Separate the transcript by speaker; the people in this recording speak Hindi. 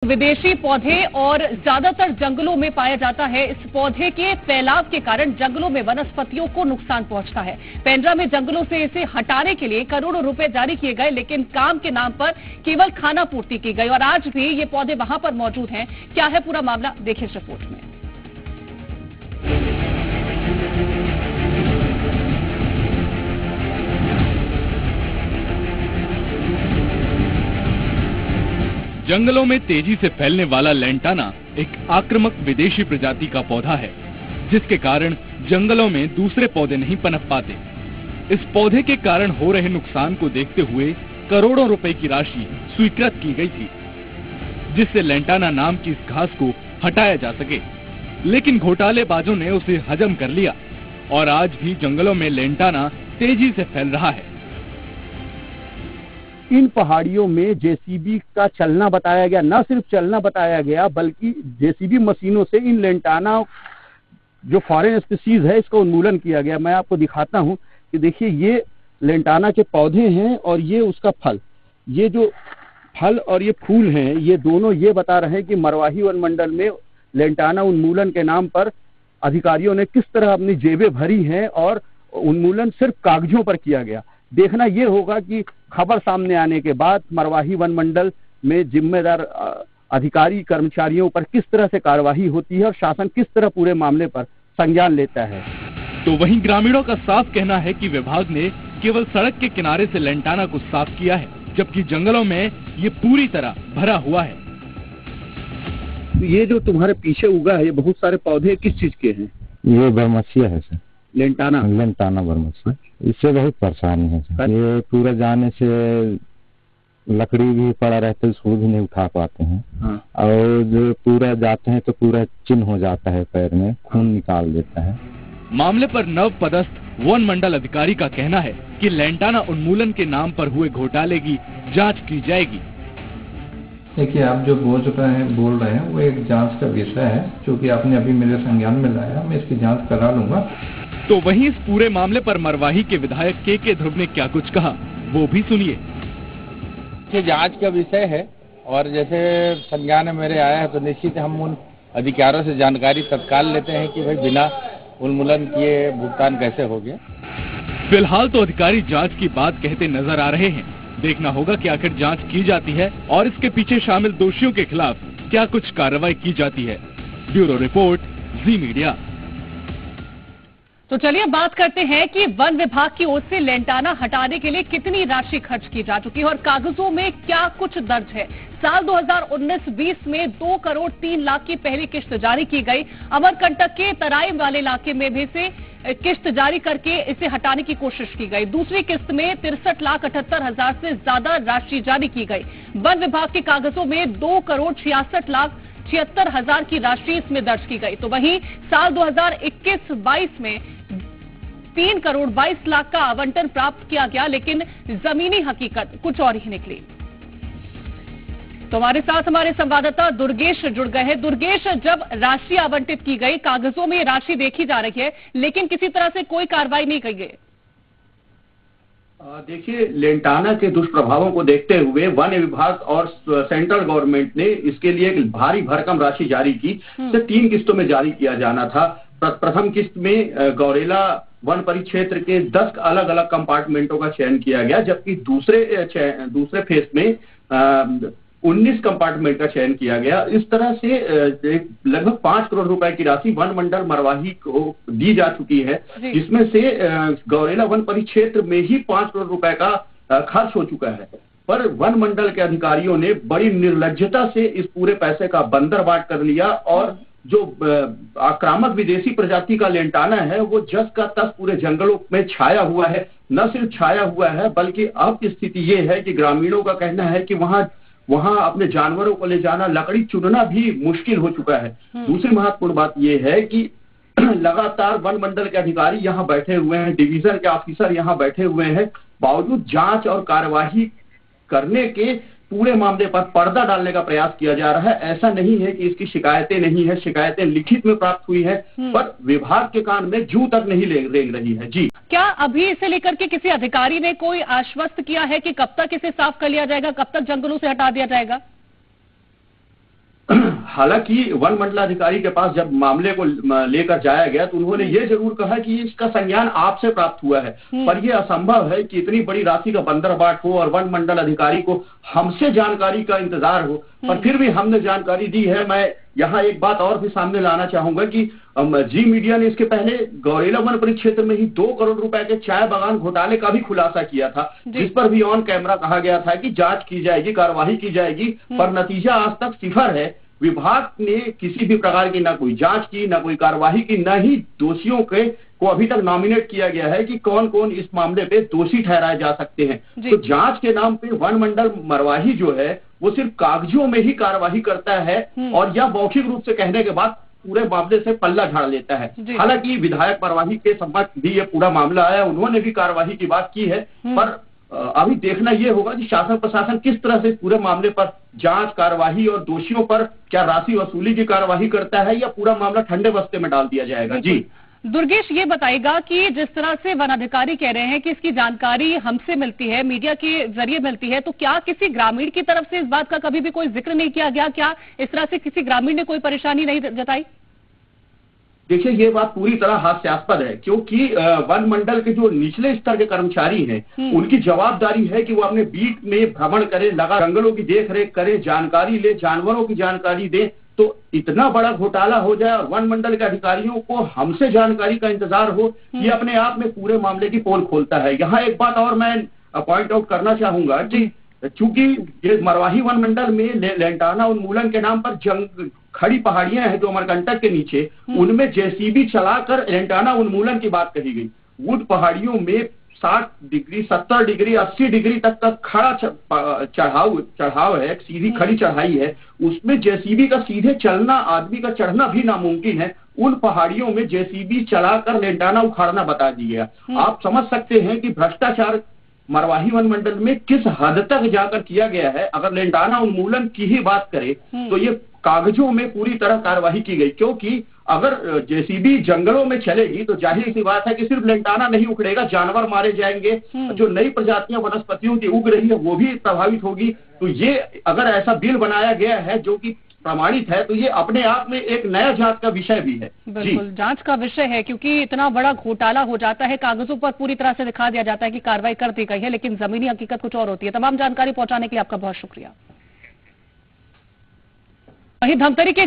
Speaker 1: विदेशी पौधे और ज्यादातर जंगलों में पाया जाता है। इस पौधे के फैलाव के कारण जंगलों में वनस्पतियों को नुकसान पहुंचता है। पेंड्रा में जंगलों से इसे हटाने के लिए करोड़ों रुपए जारी किए गए, लेकिन काम के नाम पर केवल खाना पूर्ति की गई और आज भी ये पौधे वहां पर मौजूद हैं। क्या है पूरा मामला, देखिए इस रिपोर्ट में।
Speaker 2: जंगलों में तेजी से फैलने वाला लेंटाना एक आक्रामक विदेशी प्रजाति का पौधा है, जिसके कारण जंगलों में दूसरे पौधे नहीं पनप पाते। इस पौधे के कारण हो रहे नुकसान को देखते हुए करोड़ों रुपए की राशि स्वीकृत की गई थी, जिससे लेंटाना नाम की इस घास को हटाया जा सके। लेकिन घोटालेबाजों ने उसे हजम कर लिया और आज भी जंगलों में लेंटाना तेजी से फैल रहा है।
Speaker 3: इन पहाड़ियों में जेसीबी का चलना बताया गया, न सिर्फ चलना बताया गया बल्कि जेसीबी मशीनों से इन लेंटाना जो फॉरेन स्पीसीज है इसका उन्मूलन किया गया। मैं आपको दिखाता हूं कि देखिए ये लेंटाना के पौधे हैं और ये उसका फल। ये जो फल और ये फूल हैं, ये दोनों ये बता रहे हैं कि मरवाही वन मंडल में लेंटाना उन्मूलन के नाम पर अधिकारियों ने किस तरह अपनी जेबें भरी हैं और उन्मूलन सिर्फ कागजों पर किया गया। देखना ये होगा कि खबर सामने आने के बाद मरवाही वन मंडल में जिम्मेदार अधिकारी कर्मचारियों पर किस तरह से कार्यवाही होती है और शासन किस तरह पूरे मामले पर संज्ञान लेता है।
Speaker 2: तो वहीं ग्रामीणों का साफ कहना है कि विभाग ने केवल सड़क के किनारे से लेंटाना को साफ किया है, जबकि जंगलों में ये पूरी तरह भरा हुआ है।
Speaker 3: ये जो तुम्हारे पीछे उगा है, ये बहुत सारे पौधे किस चीज के हैं?
Speaker 4: ये बरमसिया है सर।
Speaker 3: लेंटाना
Speaker 4: बरमसिया, इससे बहुत परेशानी है सर। ये पूरा जाने से लकड़ी भी पड़ा रहता है, उसको भी नहीं उठा पाते हैं।
Speaker 3: हाँ।
Speaker 4: और जो पूरा जाते हैं तो पूरा चिन्ह हो जाता है, पैर में खून निकाल देता है।
Speaker 2: मामले पर नव पदस्थ वन मंडल अधिकारी का कहना है कि लेंटाना उन्मूलन के नाम पर हुए घोटाले की जांच की जाएगी।
Speaker 5: देखिए, आप जो बोल रहे हैं वो एक जांच का विषय है, जो कि आपने अभी मेरे संज्ञान में लाया। मैं इसकी जांच करा लूंगा।
Speaker 2: तो वहीं इस पूरे मामले पर मरवाही के विधायक के ध्रुव ने क्या कुछ कहा, वो भी सुनिए।
Speaker 6: ये जांच का विषय है और जैसे संज्ञान में मेरे आया है तो निश्चित हम उन अधिकारियों से जानकारी तत्काल लेते हैं कि भाई बिना उन्मूलन किए भुगतान कैसे हो गया।
Speaker 2: फिलहाल तो अधिकारी जांच की बात कहते नजर आ रहे हैं। देखना होगा कि आखिर जांच की जाती है और इसके पीछे शामिल दोषियों के खिलाफ क्या कुछ कार्रवाई की जाती है। ब्यूरो रिपोर्ट, जी मीडिया।
Speaker 1: तो चलिए बात करते हैं कि वन विभाग की ओर से लेंटाना हटाने के लिए कितनी राशि खर्च की जा चुकी है और कागजों में क्या कुछ दर्ज है। साल 2019-20 में 2 करोड़ 3 लाख की पहली किश्त जारी की गई। अमरकंटक के तराई वाले इलाके में भी से किश्त जारी करके इसे हटाने की कोशिश की गई। दूसरी किस्त में 63,78,000 से ज्यादा राशि जारी की गई। वन विभाग के कागजों में 2 करोड़ 66,76,000 की राशि इसमें दर्ज की गई। तो वहीं साल 2021-22 में 3 करोड़ 22 लाख का आवंटन प्राप्त किया गया, लेकिन जमीनी हकीकत कुछ और ही निकली। तो हमारे साथ हमारे संवाददाता दुर्गेश जुड़ गए हैं। दुर्गेश, जब राशि आवंटित की गई, कागजों में राशि देखी जा रही है, लेकिन किसी तरह से कोई कार्रवाई नहीं की गई।
Speaker 3: देखिए, लेंटाना के दुष्प्रभावों को देखते हुए वन विभाग और सेंट्रल गवर्नमेंट ने इसके लिए एक भारी भरकम राशि जारी की। इसे 3 किस्तों में जारी किया जाना था। प्रथम किस्त में गौरेला वन परिक्षेत्र के 10 अलग अलग कंपार्टमेंटों का चयन किया गया, जबकि दूसरे फेज में 19 कंपार्टमेंट का चयन किया गया। इस तरह से लगभग 5 करोड़ रुपए की राशि वन मंडल मरवाही को दी जा चुकी है, जिसमें से गौरेला वन परिक्षेत्र में ही 5 करोड़ रुपए का खर्च हो चुका है। पर वन मंडल के अधिकारियों ने बड़ी निर्लज्जता से इस पूरे पैसे का बंदरबाट कर लिया और जो आक्रामक विदेशी प्रजाति का लेंटाना है वो जस का तस पूरे जंगलों में छाया हुआ है। न सिर्फ छाया हुआ है बल्कि अब स्थिति ये है कि ग्रामीणों का कहना है कि वहां अपने जानवरों को ले जाना, लकड़ी चुनना भी मुश्किल हो चुका है। दूसरी महत्वपूर्ण बात यह है कि लगातार वन मंडल के अधिकारी यहाँ बैठे हुए हैं, डिवीजन के ऑफिसर यहाँ बैठे हुए हैं, बावजूद जांच और कार्यवाही करने के पूरे मामले पर पर्दा डालने का प्रयास किया जा रहा है। ऐसा नहीं है कि इसकी शिकायतें नहीं है, शिकायतें लिखित में प्राप्त हुई है, पर विभाग के कान में जू तक नहीं रेंग रही है। जी,
Speaker 1: क्या अभी इसे लेकर के किसी अधिकारी ने कोई आश्वस्त किया है कि कब तक इसे साफ कर लिया जाएगा, कब तक जंगलों से हटा दिया जाएगा?
Speaker 3: हालांकि वन मंडलाधिकारी के पास जब मामले को लेकर जाया गया तो उन्होंने ये जरूर कहा कि इसका संज्ञान आपसे प्राप्त हुआ है, पर यह असंभव है कि इतनी बड़ी राशि का बंदरबाट हो और वन मंडल अधिकारी को हमसे जानकारी का इंतजार हो, पर फिर भी हमने जानकारी दी है। मैं यहाँ एक बात और भी सामने लाना चाहूंगा कि जी मीडिया ने इसके पहले गौरेला वन परिक्षेत्र में ही 2 करोड़ रुपए के चाय बागान घोटाले का भी खुलासा किया था, जिस पर भी ऑन कैमरा कहा गया था कि जांच की जाएगी, कार्रवाई की जाएगी, पर नतीजा आज तक सिफर है। विभाग ने किसी भी प्रकार की ना कोई जांच की, ना कोई कार्रवाई की, न ही दोषियों को अभी तक नॉमिनेट किया गया है कि कौन कौन इस मामले पे दोषी ठहराए जा सकते हैं। तो जांच के नाम पे वन मंडल मरवाही जो है वो सिर्फ कागजों में ही कार्रवाई करता है और यह मौखिक रूप से कहने के बाद पूरे मामले से पल्ला झाड़ लेता है। हालांकि विधायक मरवाही के समक्ष भी ये पूरा मामला आया, उन्होंने भी कार्रवाई की बात की है, पर अभी देखना ये होगा कि शासन प्रशासन किस तरह से पूरे मामले पर जांच, कार्रवाई और दोषियों पर क्या राशि वसूली की कार्रवाई करता है या पूरा मामला ठंडे बस्ते में डाल दिया जाएगा। जी
Speaker 1: दुर्गेश, ये बताइएगा कि जिस तरह से वन अधिकारी कह रहे हैं कि इसकी जानकारी हमसे मिलती है, मीडिया के जरिए मिलती है, तो क्या किसी ग्रामीण की तरफ से इस बात का कभी भी कोई जिक्र नहीं किया गया? क्या इस तरह से किसी ग्रामीण ने कोई परेशानी नहीं जताई?
Speaker 3: देखिए, ये बात पूरी तरह हास्यास्पद है, क्योंकि वन मंडल के जो निचले स्तर के कर्मचारी हैं उनकी जवाबदारी है कि वो अपने बीट में भ्रमण करें, लगा जंगलों की देखरेख करें, जानकारी ले, जानवरों की जानकारी दें। तो इतना बड़ा घोटाला हो जाए और वन मंडल के अधिकारियों को हमसे जानकारी का इंतजार हो, ये अपने आप में पूरे मामले की पोल खोलता है। यहाँ एक बात और मैं पॉइंट आउट करना चाहूंगा कि चूंकि ये मरवाही वन मंडल में लेंटाना उन्मूलन के नाम पर खड़ी पहाड़ियां हैं जो अमरकंटक के नीचे, उनमें जेसीबी चलाकर लेंटाना उन्मूलन की बात कही गई। उन पहाड़ियों में 60 डिग्री, 70 डिग्री, 80 डिग्री तक का खड़ा चढ़ाव है, सीधी खड़ी चढ़ाई है, उसमें जेसीबी का सीधे चलना, आदमी का चढ़ना भी नामुमकिन है। उन पहाड़ियों में जेसीबी चलाकर लेंटाना उखाड़ना बता दिया। आप समझ सकते हैं कि भ्रष्टाचार मरवाही वन मंडल में किस हद तक जाकर किया गया है। अगर लेंटाना उन्मूलन की ही बात करें तो ये कागजों में पूरी तरह कार्रवाई की गई, क्योंकि अगर जेसीबी जंगलों में चलेगी तो जाहिर सी बात है कि सिर्फ लेंटाना नहीं उखड़ेगा, जानवर मारे जाएंगे, जो नई प्रजातियां वनस्पतियों की उग रही है वो भी प्रभावित होगी। तो ये अगर ऐसा बिल बनाया गया है जो कि प्रमाणित है तो ये अपने आप में एक नया जांच का विषय भी है।
Speaker 1: बिल्कुल जांच का विषय है, क्योंकि इतना बड़ा घोटाला हो जाता है, कागजों पर पूरी तरह से दिखा दिया जाता है कि कार्रवाई कर दी गई है, लेकिन जमीनी हकीकत कुछ और होती है। तमाम जानकारी पहुंचाने के लिए आपका बहुत शुक्रिया। वहीं धमतरी के